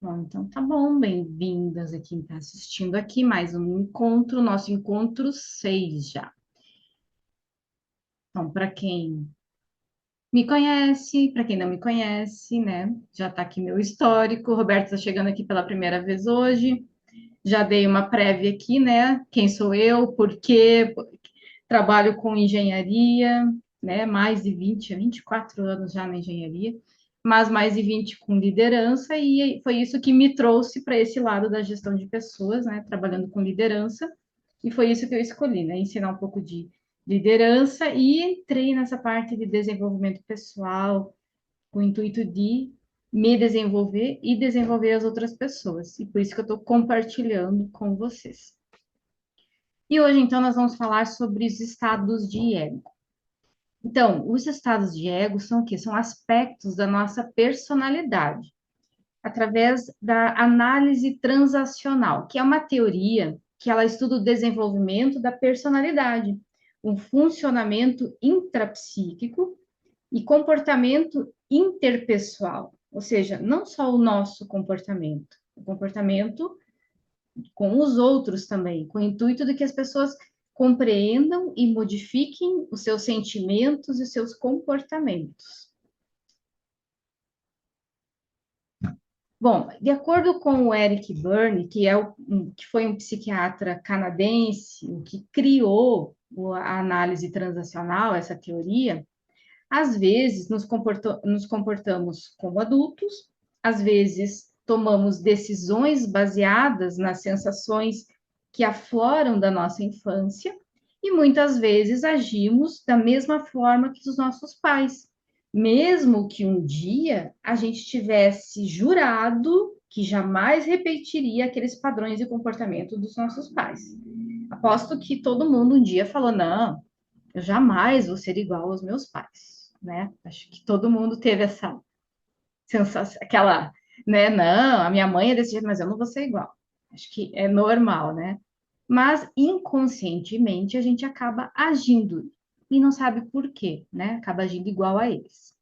Bom, então tá bom, bem-vindas a quem está assistindo aqui, mais um encontro, nosso encontro 6 já. Então, para quem me conhece, para quem não me conhece, né, já está aqui meu histórico. O Roberto está chegando aqui pela primeira vez hoje, já dei uma prévia aqui, né, quem sou eu, por quê, trabalho com engenharia, né, mais de 24 anos já na engenharia, mas mais de 20 com liderança, e foi isso que me trouxe para esse lado da gestão de pessoas, né, trabalhando com liderança, e foi isso que eu escolhi, né, ensinar um pouco de liderança, e entrei nessa parte de desenvolvimento pessoal, com o intuito de me desenvolver e desenvolver as outras pessoas, e por isso que eu estou compartilhando com vocês. E hoje, então, nós vamos falar sobre os estados de ego. Então, os estados de ego são o quê? São aspectos da nossa personalidade, através da análise transacional, que é uma teoria que ela estuda o desenvolvimento da personalidade, o funcionamento intrapsíquico e comportamento interpessoal, ou seja, não só o nosso comportamento, o comportamento com os outros também, com o intuito de que as pessoas compreendam e modifiquem os seus sentimentos e os seus comportamentos. Bom, de acordo com o Eric Berne, que foi um psiquiatra canadense, o que criou a análise transacional, essa teoria, às vezes nos comportamos como adultos, às vezes tomamos decisões baseadas nas sensações que afloram da nossa infância, e muitas vezes agimos da mesma forma que os nossos pais, mesmo que um dia a gente tivesse jurado que jamais repetiria aqueles padrões de comportamento dos nossos pais. Aposto que todo mundo um dia falou: não, eu jamais vou ser igual aos meus pais, né? Acho que todo mundo teve essa sensação, aquela, né? Não, a minha mãe é desse jeito, mas eu não vou ser igual. Acho que é normal, né? Mas inconscientemente a gente acaba agindo e não sabe por quê, né? Acaba agindo igual a eles.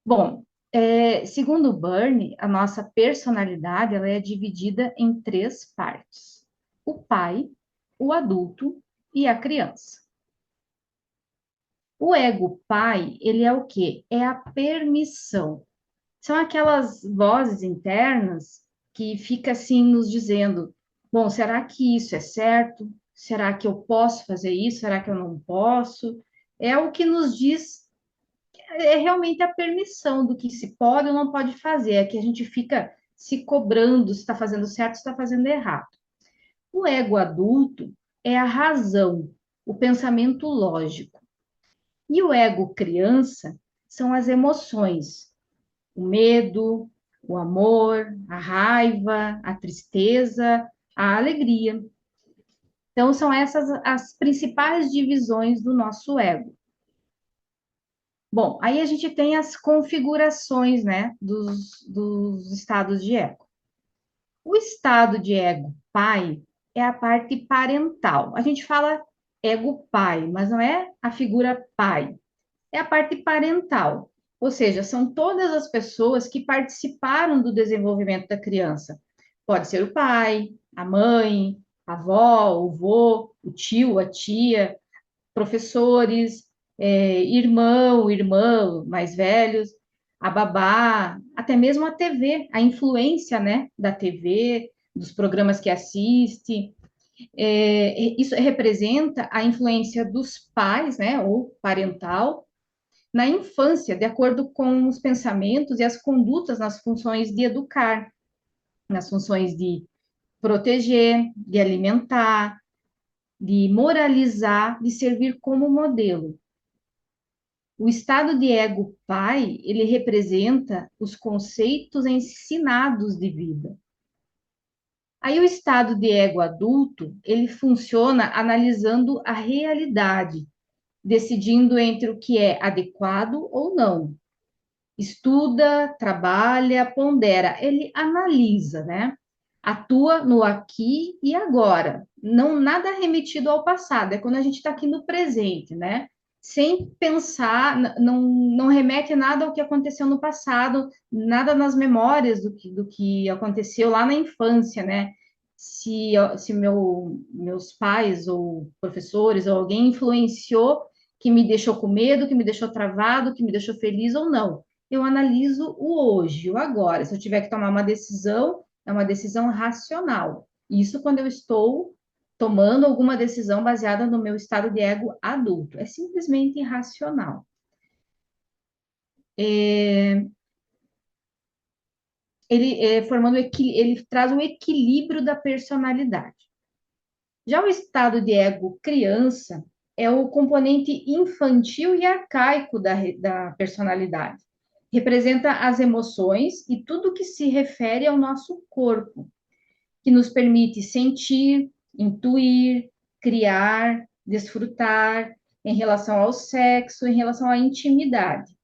Bom, segundo o Byrne, a nossa personalidade ela é dividida em três partes: o pai, o adulto e a criança. O ego pai, ele é o quê? É a permissão. São aquelas vozes internas que fica assim nos dizendo: bom, será que isso é certo? Será que eu posso fazer isso? Será que eu não posso? É o que nos diz, é realmente a permissão do que se pode ou não pode fazer. É que a gente fica se cobrando se está fazendo certo, se está fazendo errado. O ego adulto é a razão, o pensamento lógico. E o ego criança são as emoções, o medo, o amor, a raiva, a tristeza, a alegria. Então, são essas as principais divisões do nosso ego. Bom, aí a gente tem as configurações, né, dos estados de ego. O estado de ego pai é a parte parental. A gente fala ego pai, mas não é a figura pai, é a parte parental, ou seja, são todas as pessoas que participaram do desenvolvimento da criança. Pode ser o pai, a mãe, a avó, o vô, o tio, a tia, professores, irmão, irmã mais velhos, a babá, até mesmo a TV, a influência, né, da TV, dos programas que assiste. Isso representa a influência dos pais, né, ou parental, na infância, de acordo com os pensamentos e as condutas nas funções de educar, nas funções de proteger, de alimentar, de moralizar, de servir como modelo. O estado de ego pai, ele representa os conceitos ensinados de vida. Aí o estado de ego adulto, ele funciona analisando a realidade, decidindo entre o que é adequado ou não, estuda, trabalha, pondera, ele analisa, né? Atua no aqui e agora, não nada remetido ao passado, é quando a gente está aqui no presente, né? sem pensar, não remete nada ao que aconteceu no passado, nada nas memórias do que aconteceu lá na infância, né? Se meus pais ou professores ou alguém influenciou que me deixou com medo, que me deixou travado, que me deixou feliz ou não. Eu analiso o hoje, o agora. Se eu tiver que tomar uma decisão, é uma decisão racional. Isso quando eu estou tomando alguma decisão baseada no meu estado de ego adulto. É simplesmente irracional. Ele traz um equilíbrio da personalidade. Já o estado de ego criança é o componente infantil e arcaico da personalidade. Representa as emoções e tudo que se refere ao nosso corpo, que nos permite sentir, intuir, criar, desfrutar em relação ao sexo, em relação à intimidade.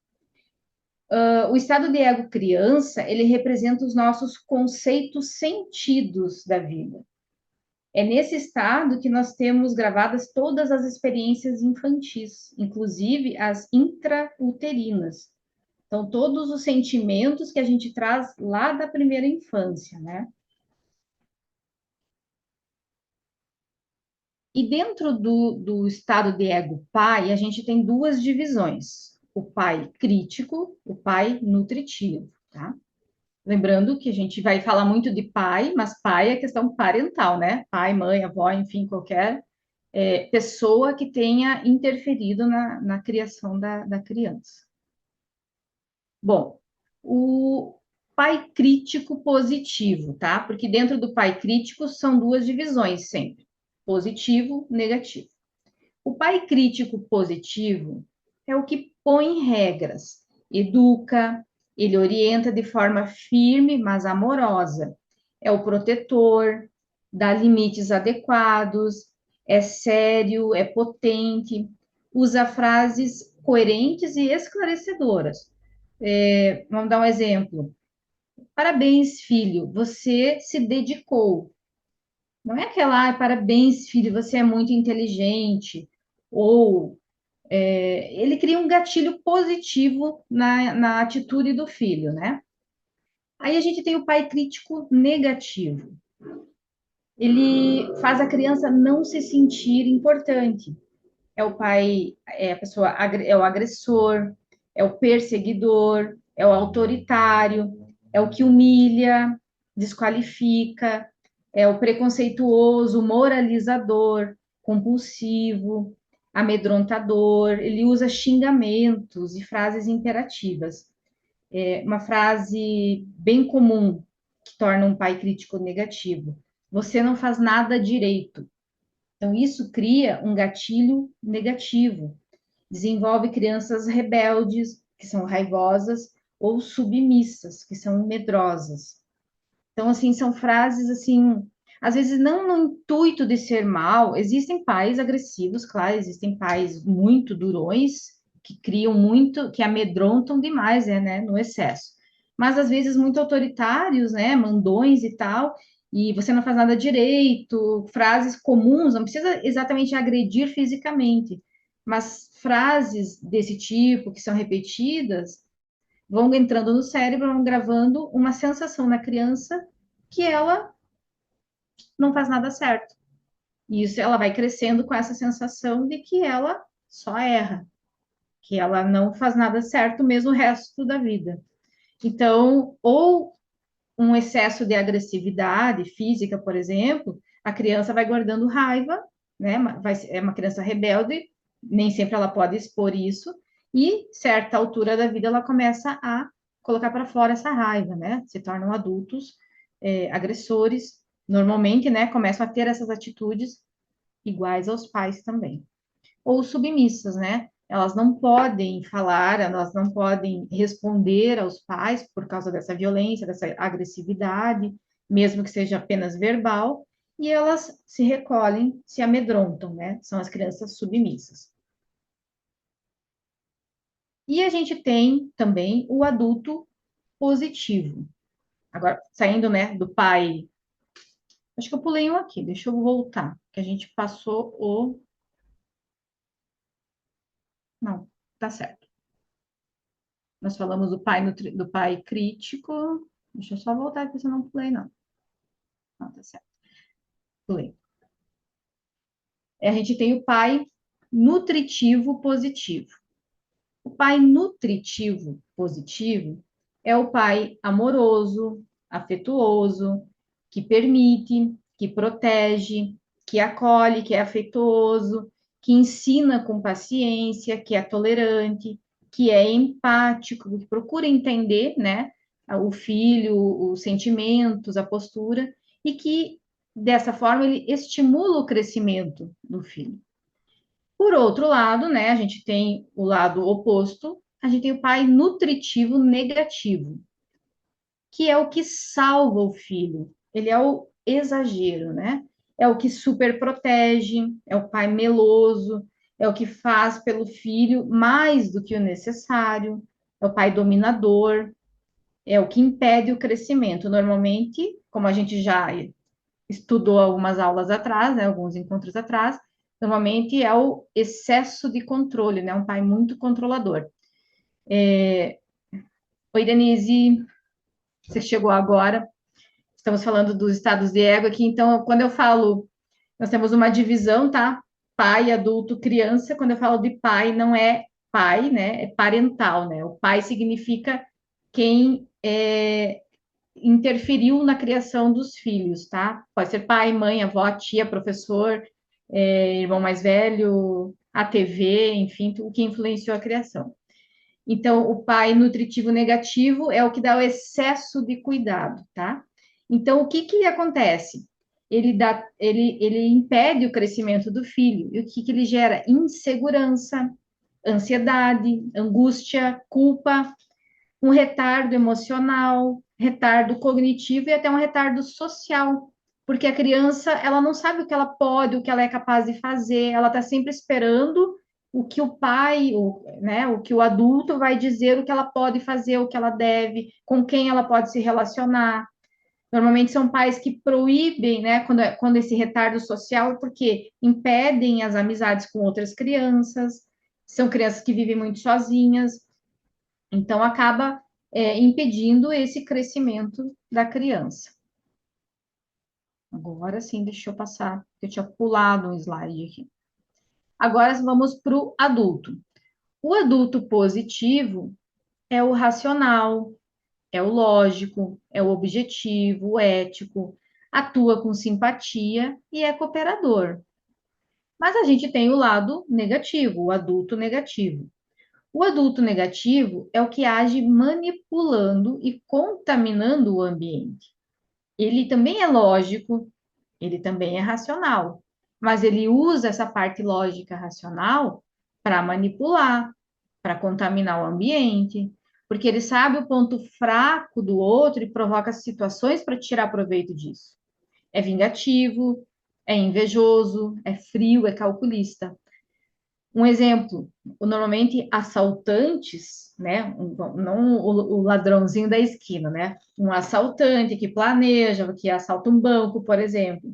O estado de ego criança, ele representa os nossos conceitos sentidos da vida. É nesse estado que nós temos gravadas todas as experiências infantis, inclusive as intrauterinas. Então, todos os sentimentos que a gente traz lá da primeira infância, né? E dentro do estado de ego pai, a gente tem duas divisões: o pai crítico, o pai nutritivo, tá? Lembrando que a gente vai falar muito de pai, mas pai é questão parental, né? Pai, mãe, avó, enfim, qualquer pessoa que tenha interferido na criação da criança. Bom, o pai crítico positivo, tá? Porque dentro do pai crítico são duas divisões sempre: positivo, negativo. O pai crítico positivo é o que põe regras, educa, ele orienta de forma firme, mas amorosa. É o protetor, dá limites adequados, é sério, é potente, usa frases coerentes e esclarecedoras. Vamos dar um exemplo. Parabéns, filho, você se dedicou. Não é aquela, parabéns, filho, você é muito inteligente. Ou ele cria um gatilho positivo na atitude do filho, né? Aí a gente tem o pai crítico negativo. Ele faz a criança não se sentir importante. É o pai, é a pessoa, é o agressor, é o perseguidor, é o autoritário, é o que humilha, desqualifica, é o preconceituoso, moralizador, compulsivo, amedrontador. Ele usa xingamentos e frases imperativas. Uma frase bem comum que torna um pai crítico negativo: você não faz nada direito. Então, isso cria um gatilho negativo, desenvolve crianças rebeldes, que são raivosas, ou submissas, que são medrosas. Então, assim, são frases, assim, às vezes não no intuito de ser mal. Existem pais agressivos, claro, existem pais muito durões, que criam muito, que amedrontam demais, né, no excesso. Mas, às vezes, muito autoritários, né, mandões e tal, e você não faz nada direito, frases comuns, não precisa exatamente agredir fisicamente, mas frases desse tipo, que são repetidas, vão entrando no cérebro, vão gravando uma sensação na criança que ela não faz nada certo. E isso ela vai crescendo com essa sensação de que ela só erra, que ela não faz nada certo mesmo o resto da vida. Então, ou um excesso de agressividade física, por exemplo, a criança vai guardando raiva, né? É uma criança rebelde, nem sempre ela pode expor isso, e certa altura da vida ela começa a colocar para fora essa raiva, né? Se tornam adultos agressores, normalmente, né? Começam a ter essas atitudes iguais aos pais também. Ou submissas, né? Elas não podem falar, elas não podem responder aos pais por causa dessa violência, dessa agressividade, mesmo que seja apenas verbal, e elas se recolhem, se amedrontam, né? São as crianças submissas. E a gente tem também o adulto positivo. Agora, saindo, né, do pai. Acho que eu pulei um aqui, deixa eu voltar, que a gente passou o Não, tá certo. Nós falamos do pai crítico. Deixa eu só voltar aqui se eu não pulei, não. Não, tá certo. Pulei. A gente tem o pai nutritivo positivo. O pai nutritivo positivo é o pai amoroso, afetuoso, que permite, que protege, que acolhe, que é afetuoso, que ensina com paciência, que é tolerante, que é empático, que procura entender, né, o filho, os sentimentos, a postura, e que dessa forma ele estimula o crescimento do filho. Por outro lado, né, a gente tem o lado oposto, a gente tem o pai nutritivo negativo, que é o que salva o filho. Ele é o exagero, né? É o que super protege, é o pai meloso, é o que faz pelo filho mais do que o necessário, é o pai dominador, é o que impede o crescimento. Normalmente, como a gente já estudou algumas aulas atrás, né, alguns encontros atrás, normalmente é o excesso de controle, né? Um pai muito controlador. Oi, Denise, você chegou agora. Estamos falando dos estados de ego aqui, então, quando eu falo, nós temos uma divisão, tá? Pai, adulto, criança. Quando eu falo de pai, não é pai, né? É parental, né? O pai significa quem interferiu na criação dos filhos, tá? Pode ser pai, mãe, avó, tia, professor, irmão mais velho, a TV, enfim, o que influenciou a criação. Então, o pai nutritivo negativo é o que dá o excesso de cuidado, tá? Então, o que que acontece? Ele impede o crescimento do filho. E o que que ele gera? Insegurança, ansiedade, angústia, culpa, um retardo emocional, retardo cognitivo e até um retardo social, porque a criança ela não sabe o que ela pode, o que ela é capaz de fazer, ela está sempre esperando o que o pai, né, o que o adulto vai dizer, o que ela pode fazer, o que ela deve, com quem ela pode se relacionar. Normalmente são pais que proíbem, né, quando esse retardo social, porque impedem as amizades com outras crianças, são crianças que vivem muito sozinhas, então, acaba impedindo esse crescimento da criança. Agora sim, deixa eu passar, eu tinha pulado um slide aqui. Agora vamos para o adulto. O adulto positivo é o racional, é o lógico, é o objetivo, o ético, atua com simpatia e é cooperador. Mas a gente tem o lado negativo, o adulto negativo. O adulto negativo é o que age manipulando e contaminando o ambiente. Ele também é lógico, ele também é racional, mas ele usa essa parte lógica racional para manipular, para contaminar o ambiente, porque ele sabe o ponto fraco do outro e provoca situações para tirar proveito disso. É vingativo, é invejoso, é frio, é calculista. Um exemplo, normalmente assaltantes, né? Não o ladrãozinho da esquina, né? Um assaltante que planeja, que assalta um banco, por exemplo.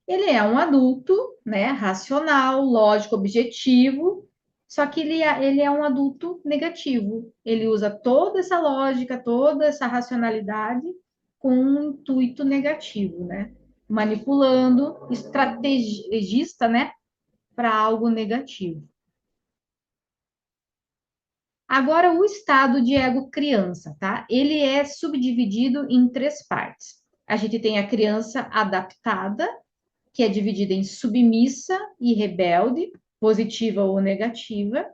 Ele é um adulto, né? Racional, lógico, objetivo, só que ele é um adulto negativo. Ele usa toda essa lógica, toda essa racionalidade com um intuito negativo, né? Manipulando, estrategista, né? Para algo negativo. Agora, o estado de ego criança, tá? Ele é subdividido em três partes. A gente tem a criança adaptada, que é dividida em submissa e rebelde, positiva ou negativa.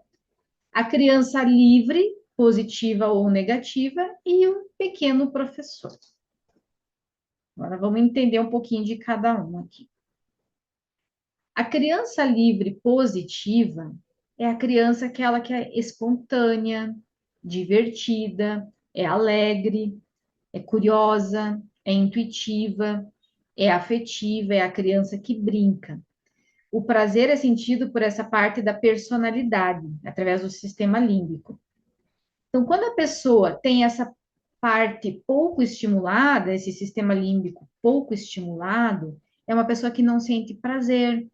A criança livre, positiva ou negativa. E o pequeno professor. Agora vamos entender um pouquinho de cada um aqui. A criança livre positiva é a criança aquela que é espontânea, divertida, é alegre, é curiosa, é intuitiva, é afetiva, é a criança que brinca. O prazer é sentido por essa parte da personalidade, através do sistema límbico. Então, quando a pessoa tem essa parte pouco estimulada, esse sistema límbico pouco estimulado, é uma pessoa que não sente prazer,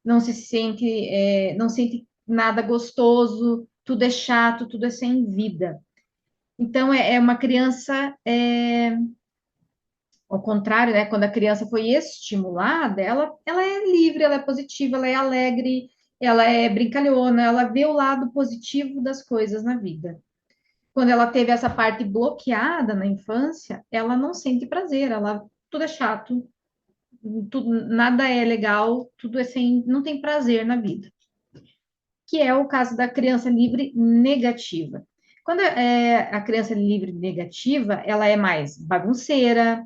não sente nada gostoso, tudo é chato, tudo é sem vida. Então, é uma criança, ao contrário, né? Quando a criança foi estimulada, ela é livre, ela é positiva, ela é alegre, ela é brincalhona, ela vê o lado positivo das coisas na vida. Quando ela teve essa parte bloqueada na infância, ela não sente prazer, ela tudo é chato, tudo, nada é legal, tudo é sem, não tem prazer na vida. Que é o caso da criança livre negativa. Quando a criança livre negativa, ela é mais bagunceira,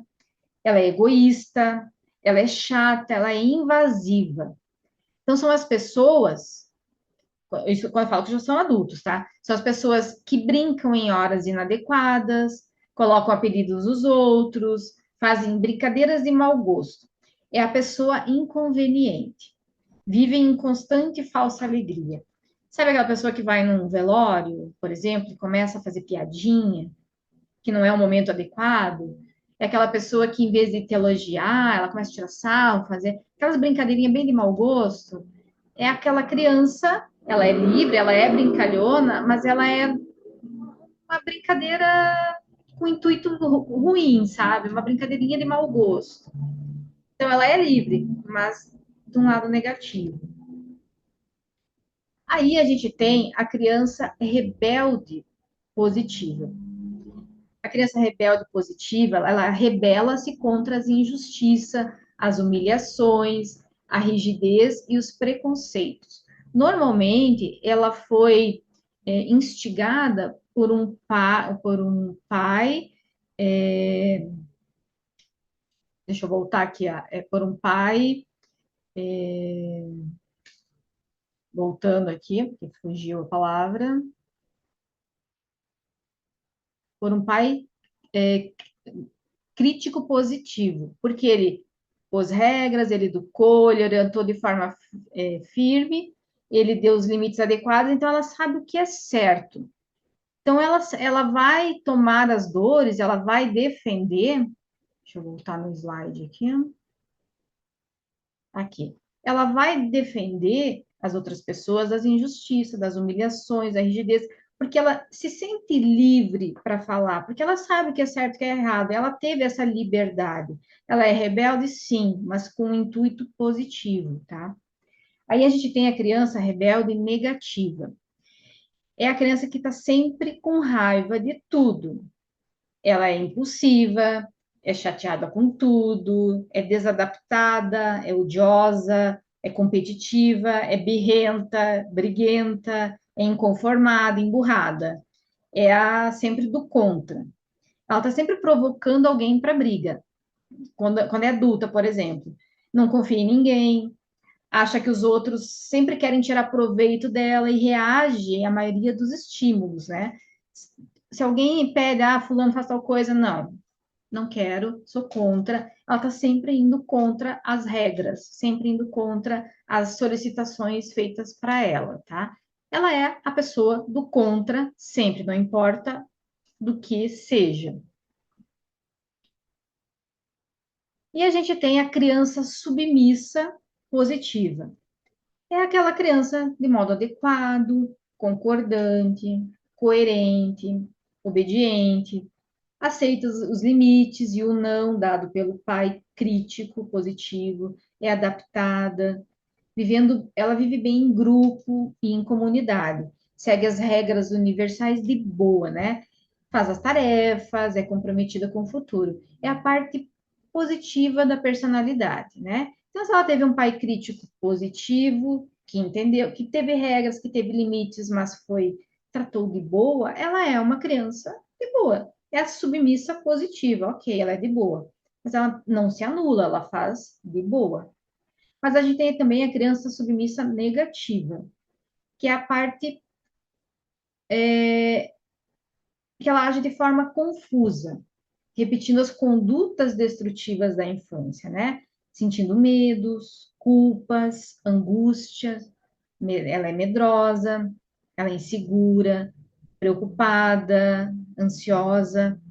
ela é egoísta, ela é chata, ela é invasiva. Então, são as pessoas, isso quando eu falo que já são adultos, tá? São as pessoas que brincam em horas inadequadas, colocam apelidos dos outros, fazem brincadeiras de mau gosto. É a pessoa inconveniente, vive em constante falsa alegria. Sabe aquela pessoa que vai num velório, por exemplo, e começa a fazer piadinha, que não é o momento adequado? É aquela pessoa que, em vez de te elogiar, ela começa a tirar sarro, fazer aquelas brincadeirinhas bem de mau gosto. É aquela criança, ela é livre, ela é brincalhona, mas ela é uma brincadeira com intuito ruim, sabe? Uma brincadeirinha de mau gosto. Então, ela é livre, mas de um lado negativo. Aí a gente tem a criança rebelde positiva. A criança rebelde positiva, ela rebela-se contra as injustiças, as humilhações, a rigidez e os preconceitos. Normalmente, ela foi instigada por um pai, é, deixa eu voltar aqui, por um pai, voltando aqui, porque fugiu a palavra, por um pai é, crítico positivo, porque ele pôs regras, ele educou, ele orientou de forma firme, ele deu os limites adequados, então ela sabe o que é certo. Então ela vai tomar as dores, ela vai defender. Deixa eu voltar no slide aqui. Aqui. Ela vai defender as outras pessoas das injustiças, das humilhações, da rigidez, porque ela se sente livre para falar, porque ela sabe o que é certo e o que é errado, ela teve essa liberdade. Ela é rebelde, sim, mas com um intuito positivo, tá? Aí a gente tem a criança rebelde negativa. É a criança que está sempre com raiva de tudo. Ela é impulsiva, é chateada com tudo, é desadaptada, é odiosa, é competitiva, é birrenta, briguenta, é inconformada, emburrada. É a sempre do contra. Ela está sempre provocando alguém para briga. Quando é adulta, por exemplo, não confia em ninguém, acha que os outros sempre querem tirar proveito dela e reage à maioria dos estímulos, né? Se alguém pede, fulano faz tal coisa, não quero, sou contra. Ela está sempre indo contra as regras, sempre indo contra as solicitações feitas para ela, tá? Ela é a pessoa do contra, sempre, não importa do que seja. E a gente tem a criança submissa positiva. É aquela criança de modo adequado, concordante, coerente, obediente, aceita os limites e o não dado pelo pai, crítico, positivo, é adaptada, ela vive bem em grupo e em comunidade, segue as regras universais de boa, né? Faz as tarefas, é comprometida com o futuro. É a parte positiva da personalidade, né? Então, se ela teve um pai crítico positivo, que entendeu, que teve regras, que teve limites, mas tratou de boa, ela é uma criança de boa. É a submissa positiva, ok, ela é de boa. Mas ela não se anula, ela faz de boa. Mas a gente tem também a criança submissa negativa, que é a parte que ela age de forma confusa, repetindo as condutas destrutivas da infância, né? Sentindo medos, culpas, angústias, ela é medrosa, ela é insegura, preocupada, ansiosa.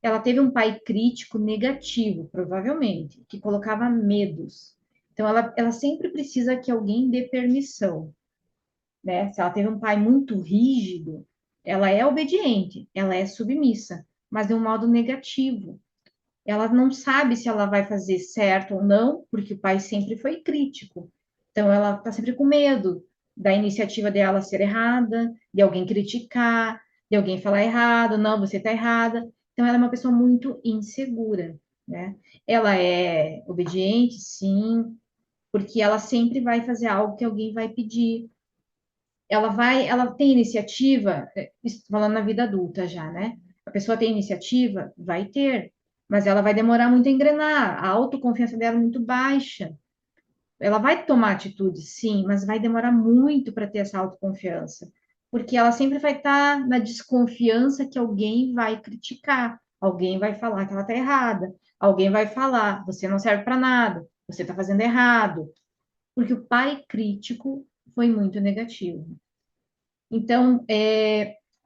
Ela teve um pai crítico negativo, provavelmente, que colocava medos. Então, ela sempre precisa que alguém dê permissão. né? Se ela teve um pai muito rígido, ela é obediente, ela é submissa, mas de um modo negativo. Ela não sabe se ela vai fazer certo ou não, porque o pai sempre foi crítico. Então, ela está sempre com medo da iniciativa dela ser errada, de alguém criticar, de alguém falar errado, não, você está errada. Então, ela é uma pessoa muito insegura, né? Ela é obediente, sim, porque ela sempre vai fazer algo que alguém vai pedir. Ela tem iniciativa, falando na vida adulta já, né? A pessoa tem iniciativa, vai ter, mas ela vai demorar muito a engrenar, a autoconfiança dela é muito baixa. Ela vai tomar atitude, sim, mas vai demorar muito para ter essa autoconfiança, porque ela sempre vai estar na desconfiança que alguém vai criticar, alguém vai falar que ela está errada, alguém vai falar, você não serve para nada, você está fazendo errado, porque o pai crítico foi muito negativo. Então,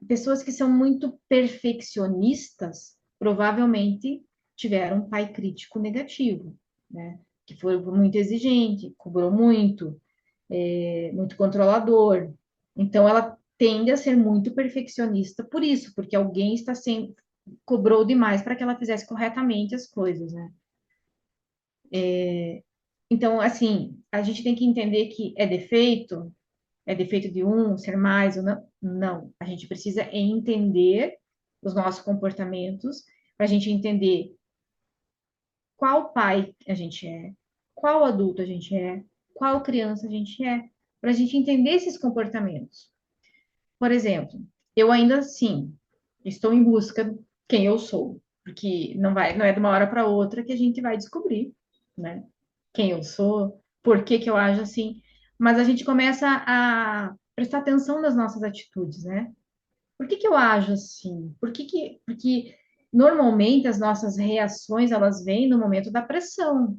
pessoas que são muito perfeccionistas provavelmente tiveram um pai crítico negativo, né? Que foi muito exigente, cobrou muito, muito controlador. Então, ela tende a ser muito perfeccionista por isso, porque alguém está sendo cobrou demais para que ela fizesse corretamente as coisas, né? Então, assim, a gente tem que entender que é defeito de um ser mais ou não? Não. A gente precisa entender os nossos comportamentos, para a gente entender qual pai a gente é, qual adulto a gente é, qual criança a gente é, para a gente entender esses comportamentos. Por exemplo, eu ainda assim estou em busca de quem eu sou, porque não é de uma hora para outra que a gente vai descobrir, né? Quem eu sou, por que que eu ajo assim, mas a gente começa a prestar atenção nas nossas atitudes, né? Por que que eu ajo assim? Porque normalmente as nossas reações elas vêm no momento da pressão.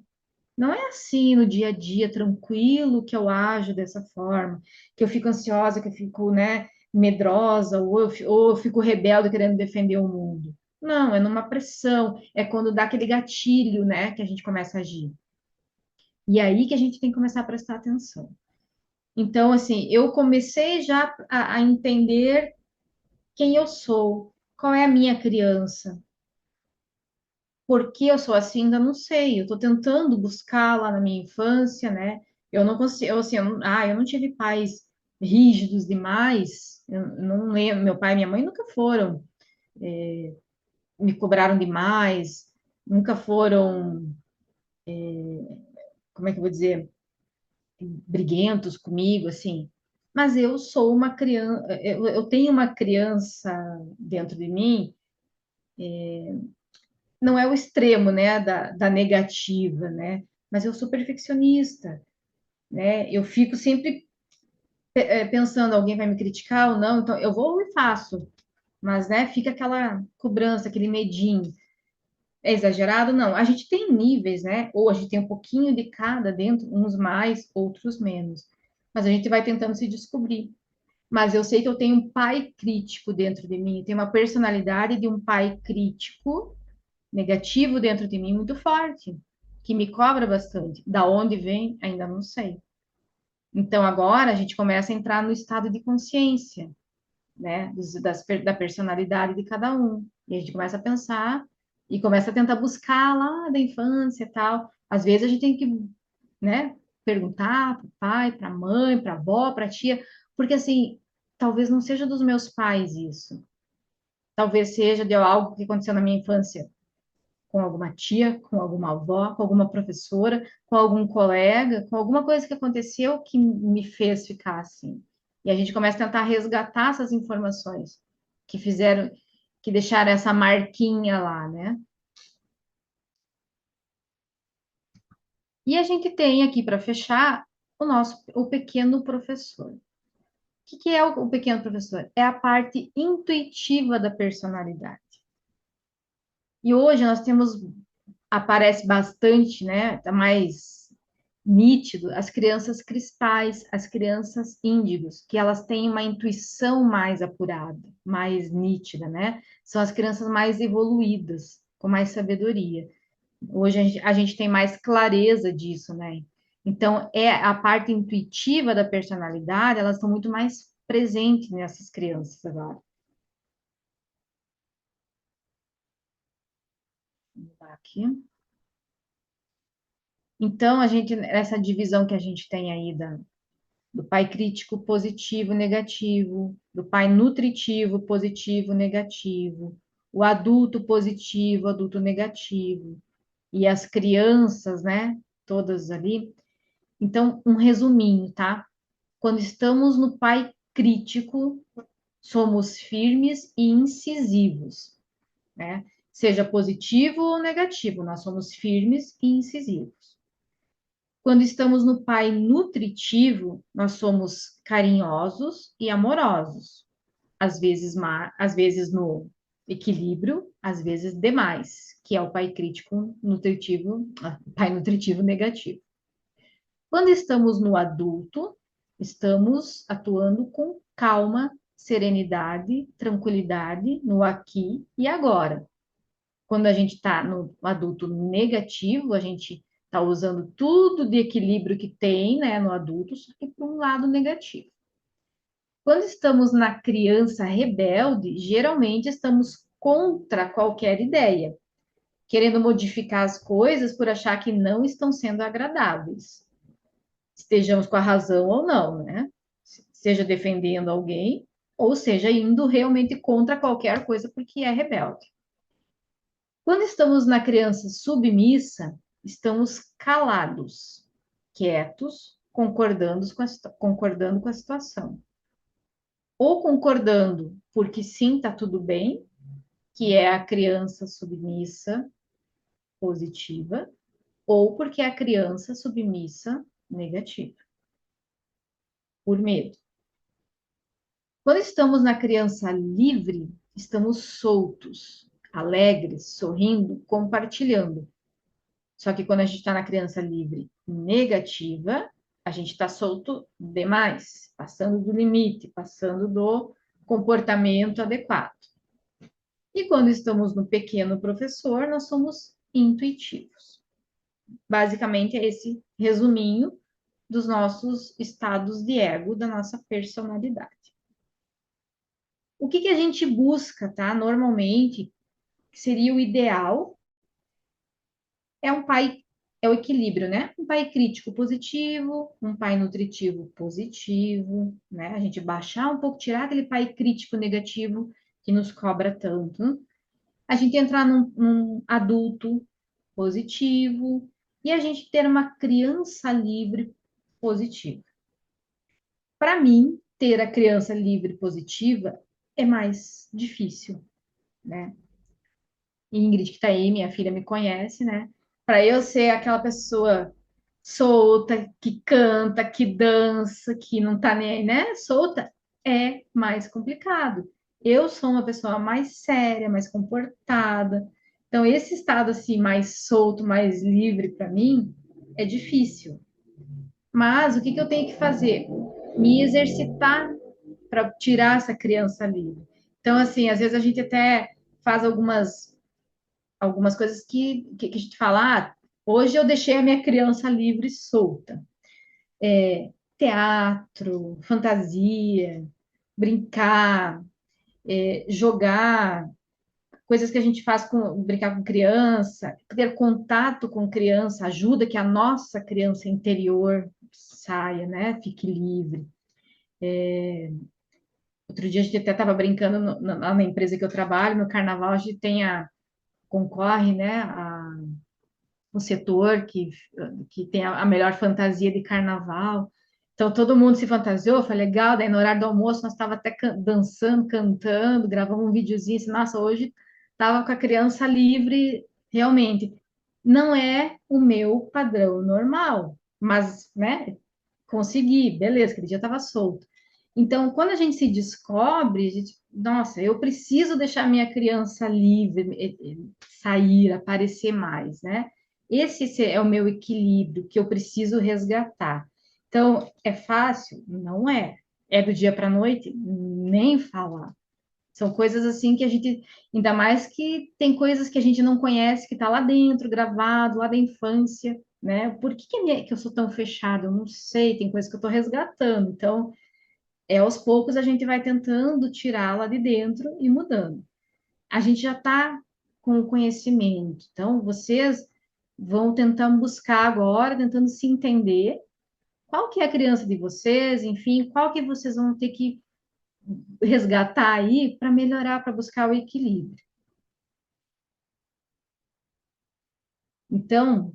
Não é assim no dia a dia tranquilo que eu ajo dessa forma, que eu fico ansiosa, que eu fico, né, medrosa, ou eu fico rebelde querendo defender o mundo. Não, é numa pressão, é quando dá aquele gatilho, né, que a gente começa a agir. E é aí que a gente tem que começar a prestar atenção. Então, assim, eu comecei já a entender quem eu sou, qual é a minha criança, por que eu sou assim, ainda não sei. Eu estou tentando buscar lá na minha infância, né? Eu não consigo, assim, eu não tive pais rígidos demais. Eu não lembro, meu pai e minha mãe nunca foram, me cobraram demais, nunca foram, como é que eu vou dizer, briguentos comigo, assim. Mas eu sou uma criança, eu tenho uma criança dentro de mim, não é o extremo, né, da negativa, né? Mas eu sou perfeccionista, né? Eu fico sempre pensando, alguém vai me criticar ou não, então eu vou e faço, mas, né, fica aquela cobrança, aquele medinho. É exagerado? Não. A gente tem níveis, né? Ou a gente tem um pouquinho de cada dentro, uns mais, outros menos. Mas a gente vai tentando se descobrir. Mas eu sei que eu tenho um pai crítico dentro de mim, eu tenho uma personalidade de um pai crítico negativo dentro de mim muito forte, que me cobra bastante. Da onde vem, ainda não sei. Então agora a gente começa a entrar no estado de consciência, né, da personalidade de cada um. E a gente começa a pensar e começa a tentar buscar lá da infância e tal. Às vezes a gente tem que, né, perguntar para o pai, para a mãe, para a avó, para a tia, porque assim, talvez não seja dos meus pais isso. Talvez seja de algo que aconteceu na minha infância com alguma tia, com alguma avó, com alguma professora, com algum colega, com alguma coisa que aconteceu que me fez ficar assim. E a gente começa a tentar resgatar essas informações que fizeram, que deixaram essa marquinha lá, né? E a gente tem aqui para fechar o pequeno professor. Que é o pequeno professor? É a parte intuitiva da personalidade. E hoje nós temos aparece bastante, né? Tá mais nítido as crianças cristais, as crianças índigos, que elas têm uma intuição mais apurada, mais nítida, né? São as crianças mais evoluídas, com mais sabedoria. Hoje a gente tem mais clareza disso, né? Então, é a parte intuitiva da personalidade, elas estão muito mais presentes nessas crianças agora. Vou mudar aqui. Então, essa divisão que a gente tem aí do pai crítico positivo, negativo, do pai nutritivo positivo, negativo, o adulto positivo, adulto negativo, e as crianças, né? Todas ali. Então, um resuminho, tá? Quando estamos no pai crítico, somos firmes e incisivos, né? Seja positivo ou negativo, nós somos firmes e incisivos. Quando estamos no pai nutritivo, nós somos carinhosos e amorosos. Às vezes no equilíbrio, às vezes demais, que é o pai crítico nutritivo, pai nutritivo negativo. Quando estamos no adulto, estamos atuando com calma, serenidade, tranquilidade no aqui e agora. Quando a gente está no adulto negativo, a gente está usando tudo de equilíbrio que tem, né, no adulto, só que para um lado negativo. Quando estamos na criança rebelde, geralmente estamos contra qualquer ideia, querendo modificar as coisas por achar que não estão sendo agradáveis. Estejamos com a razão ou não, né? Seja defendendo alguém, ou seja indo realmente contra qualquer coisa porque é rebelde. Quando estamos na criança submissa, estamos calados, quietos, concordando com a situação. Ou concordando porque sim, está tudo bem, que é a criança submissa positiva, ou porque é a criança submissa negativa, por medo. Quando estamos na criança livre, estamos soltos, alegres, sorrindo, compartilhando. Só que quando a gente está na criança livre negativa, a gente está solto demais, passando do limite, passando do comportamento adequado. E quando estamos no pequeno professor, nós somos intuitivos. Basicamente, é esse resuminho dos nossos estados de ego, da nossa personalidade. O que a gente busca, tá? Normalmente, que seria o ideal, é um pai, é o equilíbrio, né? Um pai crítico positivo, um pai nutritivo positivo, né? A gente baixar um pouco, tirar aquele pai crítico negativo que nos cobra tanto. A gente entrar num adulto positivo e a gente ter uma criança livre positiva. Para mim, ter a criança livre positiva é mais difícil, né? Ingrid, que tá aí, minha filha me conhece, né? Para eu ser aquela pessoa solta, que canta, que dança, que não tá nem aí, né? Solta, é mais complicado. Eu sou uma pessoa mais séria, mais comportada. Então, esse estado assim, mais solto, mais livre para mim, é difícil. Mas o que eu tenho que fazer? Me exercitar para tirar essa criança livre. Então, assim, às vezes a gente até faz algumas coisas que a gente fala, hoje eu deixei a minha criança livre e solta. Teatro, fantasia, brincar, jogar, coisas que a gente faz com brincar com criança, ter contato com criança, ajuda que a nossa criança interior saia, né? Fique livre. Outro dia a gente até estava brincando na empresa que eu trabalho, no carnaval, a gente concorre, né, o setor que tem a melhor fantasia de carnaval. Então, todo mundo se fantasiou, foi legal. Daí, no horário do almoço, nós estávamos até dançando, cantando, gravamos um videozinho. Assim, nossa, hoje estava com a criança livre, realmente. Não é o meu padrão normal, mas, né, consegui, beleza, aquele dia estava solto. Então, quando a gente se descobre, a gente, nossa, eu preciso deixar minha criança livre, sair, aparecer mais, né? Esse é o meu equilíbrio que eu preciso resgatar. Então, é fácil? Não é. É do dia para a noite? Nem falar. São coisas assim que a gente, ainda mais que tem coisas que a gente não conhece, que está lá dentro, gravado, lá da infância. né? Por que que eu sou tão fechada? Eu não sei, tem coisa que eu estou resgatando. Então, aos poucos a gente vai tentando tirar lá de dentro e mudando. A gente já está com o conhecimento. Então, vocês vão tentando buscar agora, tentando se entender qual que é a criança de vocês, enfim, qual que vocês vão ter que resgatar aí para melhorar, para buscar o equilíbrio. Então,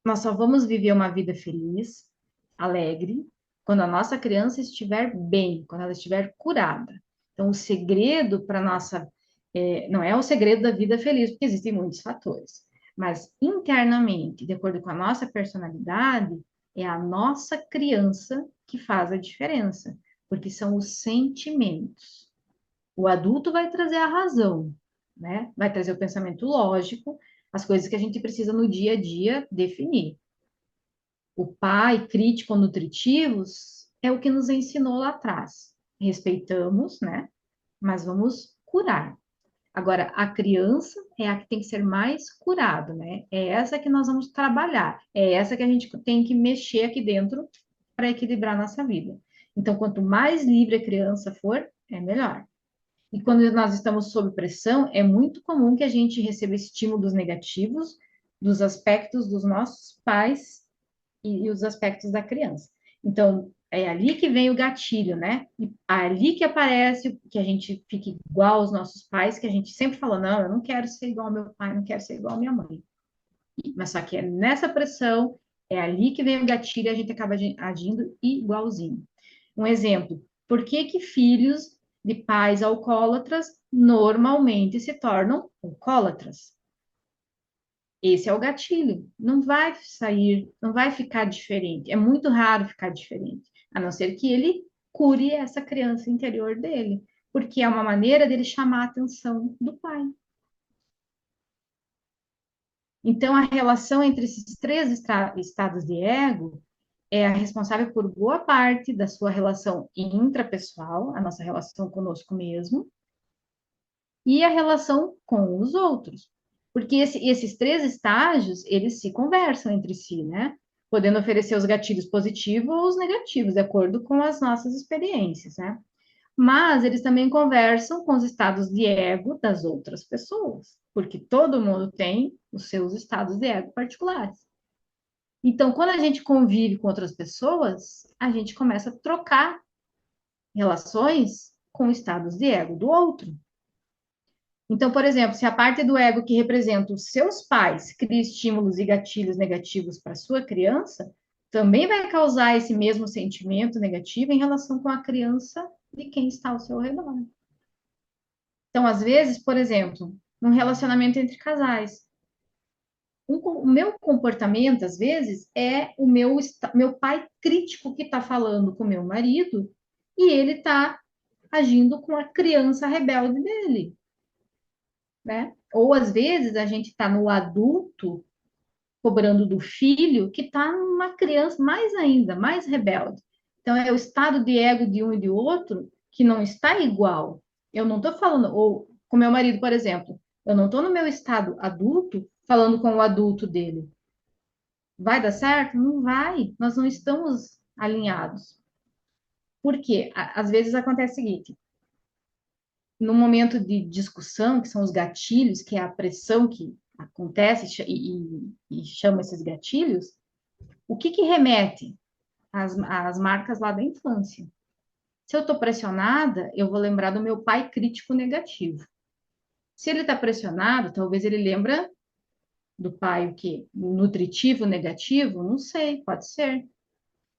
nós só vamos viver uma vida feliz, alegre, quando a nossa criança estiver bem, quando ela estiver curada. Então, o segredo para nossa, não é o segredo da vida feliz, porque existem muitos fatores, mas internamente, de acordo com a nossa personalidade, é a nossa criança que faz a diferença, porque são os sentimentos. O adulto vai trazer a razão, né? Vai trazer o pensamento lógico, as coisas que a gente precisa no dia a dia definir. O pai crítico-nutritivos é o que nos ensinou lá atrás. Respeitamos, né? Mas vamos curar. Agora, a criança é a que tem que ser mais curada, né? É essa que nós vamos trabalhar. É essa que a gente tem que mexer aqui dentro para equilibrar a nossa vida. Então, quanto mais livre a criança for, é melhor. E quando nós estamos sob pressão, é muito comum que a gente receba estímulos negativos dos aspectos dos nossos pais e os aspectos da criança. Então, é ali que vem o gatilho, né? E ali que aparece que a gente fica igual aos nossos pais, que a gente sempre falou, não, eu não quero ser igual ao meu pai, não quero ser igual à minha mãe. Mas só que é nessa pressão, é ali que vem o gatilho e a gente acaba agindo igualzinho. Um exemplo, por que que filhos de pais alcoólatras normalmente se tornam alcoólatras? Esse é o gatilho. Não vai sair, não vai ficar diferente. É muito raro ficar diferente, a não ser que ele cure essa criança interior dele, porque é uma maneira dele chamar a atenção do pai. Então, a relação entre esses três estados de ego é a responsável por boa parte da sua relação intrapessoal, a nossa relação conosco mesmo, e a relação com os outros. Porque esses três estágios, eles se conversam entre si, né? Podendo oferecer os gatilhos positivos ou os negativos, de acordo com as nossas experiências, né? Mas eles também conversam com os estados de ego das outras pessoas, porque todo mundo tem os seus estados de ego particulares. Então, quando a gente convive com outras pessoas, a gente começa a trocar relações com estados de ego do outro. Então, por exemplo, se a parte do ego que representa os seus pais cria estímulos e gatilhos negativos para a sua criança, também vai causar esse mesmo sentimento negativo em relação com a criança de quem está ao seu redor. Então, às vezes, por exemplo, num relacionamento entre casais, o meu comportamento, às vezes, é o meu pai crítico que está falando com o meu marido e ele está agindo com a criança rebelde dele, né? Ou às vezes a gente está no adulto cobrando do filho que está numa criança mais ainda, mais rebelde. Então é o estado de ego de um e de outro que não está igual. Eu não estou falando, ou com meu marido, por exemplo, eu não estou no meu estado adulto falando com o adulto dele. Vai dar certo? Não vai. Nós não estamos alinhados. Por quê? Às vezes acontece o seguinte: no momento de discussão, que são os gatilhos, que é a pressão que acontece e chama esses gatilhos, o que que remete às marcas lá da infância? Se eu estou pressionada, eu vou lembrar do meu pai crítico negativo. Se ele está pressionado, talvez ele lembra do pai o quê? Nutritivo negativo? Não sei, pode ser.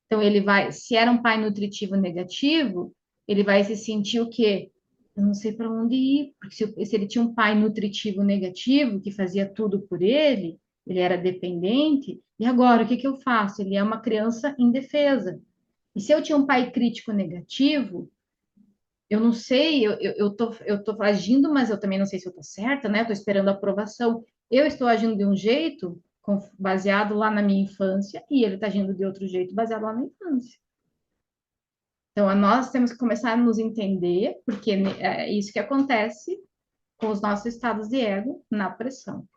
Então ele vai, se era um pai nutritivo negativo, ele vai se sentir o quê? Eu não sei para onde ir, porque se ele tinha um pai nutritivo negativo que fazia tudo por ele era dependente, e agora o que que eu faço? Ele é uma criança indefesa. E se eu tinha um pai crítico negativo, eu não sei, eu tô agindo, mas eu também não sei se eu tô certa, né? Estou esperando a aprovação. Eu estou agindo de um jeito baseado lá na minha infância e ele está agindo de outro jeito baseado lá na infância. Então, nós temos que começar a nos entender, porque é isso que acontece com os nossos estados de ego na pressão.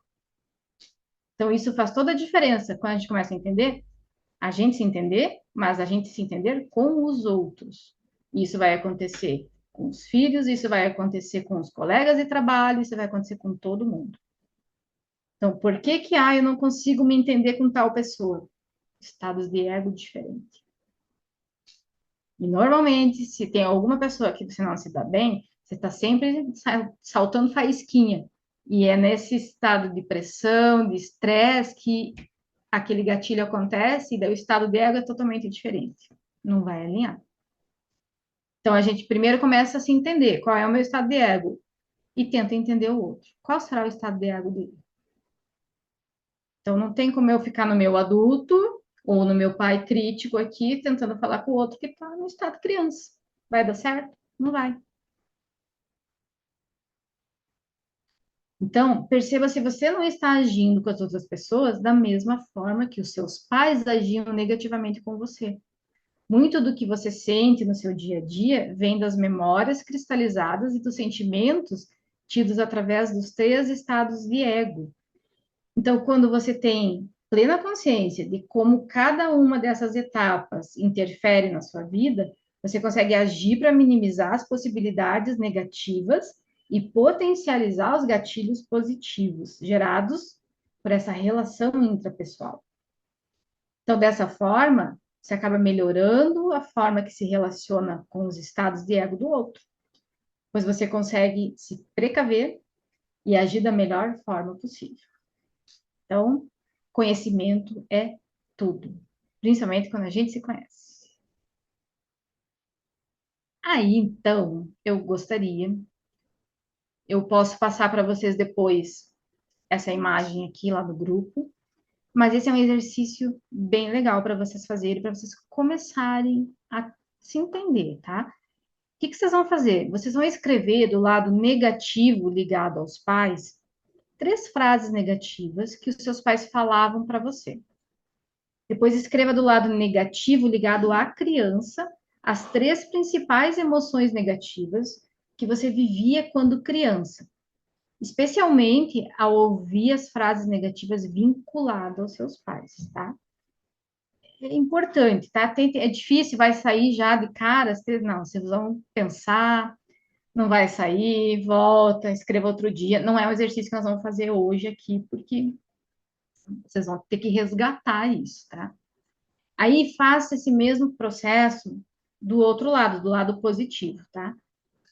Então, isso faz toda a diferença quando a gente começa a entender, a gente se entender, mas a gente se entender com os outros. Isso vai acontecer com os filhos, isso vai acontecer com os colegas de trabalho, isso vai acontecer com todo mundo. Então, por que que, eu não consigo me entender com tal pessoa? Estados de ego diferentes. E normalmente, se tem alguma pessoa que você não se dá bem, você está sempre saltando faísquinha. E é nesse estado de pressão, de estresse, que aquele gatilho acontece, e daí o estado de ego é totalmente diferente. Não vai alinhar. Então, a gente primeiro começa a se entender qual é o meu estado de ego e tenta entender o outro. Qual será o estado de ego dele? Então, não tem como eu ficar no meu adulto ou no meu pai crítico aqui, tentando falar com o outro que está no estado criança. Vai dar certo? Não vai. Então, perceba se você não está agindo com as outras pessoas da mesma forma que os seus pais agiam negativamente com você. Muito do que você sente no seu dia a dia vem das memórias cristalizadas e dos sentimentos tidos através dos três estados de ego. Então, quando você tem plena consciência de como cada uma dessas etapas interfere na sua vida, você consegue agir para minimizar as possibilidades negativas e potencializar os gatilhos positivos gerados por essa relação intrapessoal. Então, dessa forma, você acaba melhorando a forma que se relaciona com os estados de ego do outro, pois você consegue se precaver e agir da melhor forma possível. Então, conhecimento é tudo, principalmente quando a gente se conhece. Aí, então, eu posso passar para vocês depois essa imagem aqui lá do grupo, mas esse é um exercício bem legal para vocês fazerem, para vocês começarem a se entender, tá? O que que vocês vão fazer? Vocês vão escrever do lado negativo ligado aos pais, 3 frases negativas que os seus pais falavam para você. Depois escreva do lado negativo ligado à criança as 3 principais emoções negativas que você vivia quando criança, especialmente ao ouvir as frases negativas vinculadas aos seus pais, tá? É importante, tá? É difícil, vai sair já de cara, não, vocês vão pensar, não vai sair, volta, escreva outro dia. Não é um exercício que nós vamos fazer hoje aqui, porque vocês vão ter que resgatar isso, tá? Aí faça esse mesmo processo do outro lado, do lado positivo, tá?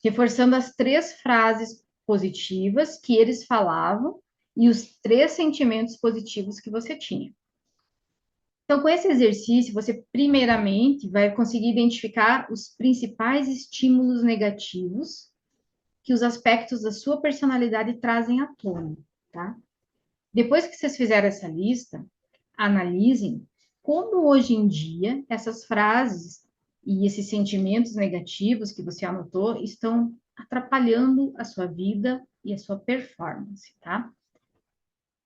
Reforçando as 3 frases positivas que eles falavam e os 3 sentimentos positivos que você tinha. Então, com esse exercício, você primeiramente vai conseguir identificar os principais estímulos negativos que os aspectos da sua personalidade trazem à tona, tá? Depois que vocês fizeram essa lista, analisem como hoje em dia essas frases e esses sentimentos negativos que você anotou estão atrapalhando a sua vida e a sua performance, tá?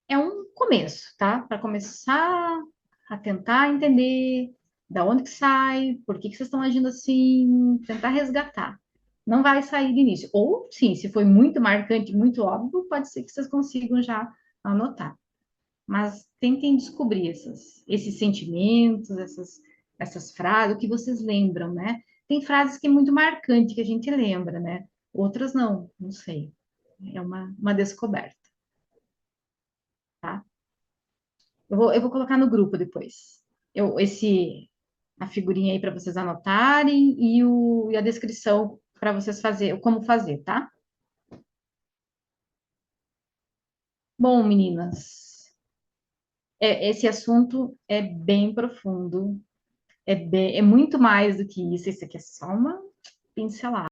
É um começo, tá? Para começar a tentar entender da onde que sai, por que que vocês estão agindo assim, tentar resgatar. Não vai sair de início. Ou, sim, se foi muito marcante, muito óbvio, pode ser que vocês consigam já anotar. Mas tentem descobrir esses sentimentos, essas frases, o que vocês lembram, né? Tem frases que é muito marcante, que a gente lembra, né? Outras não sei. É uma descoberta, tá? Eu vou colocar no grupo depois. A figurinha aí para vocês anotarem e a descrição para vocês fazer, como fazer, tá? Bom, meninas, esse assunto é bem profundo, é muito mais do que isso. Isso aqui é só uma pincelada.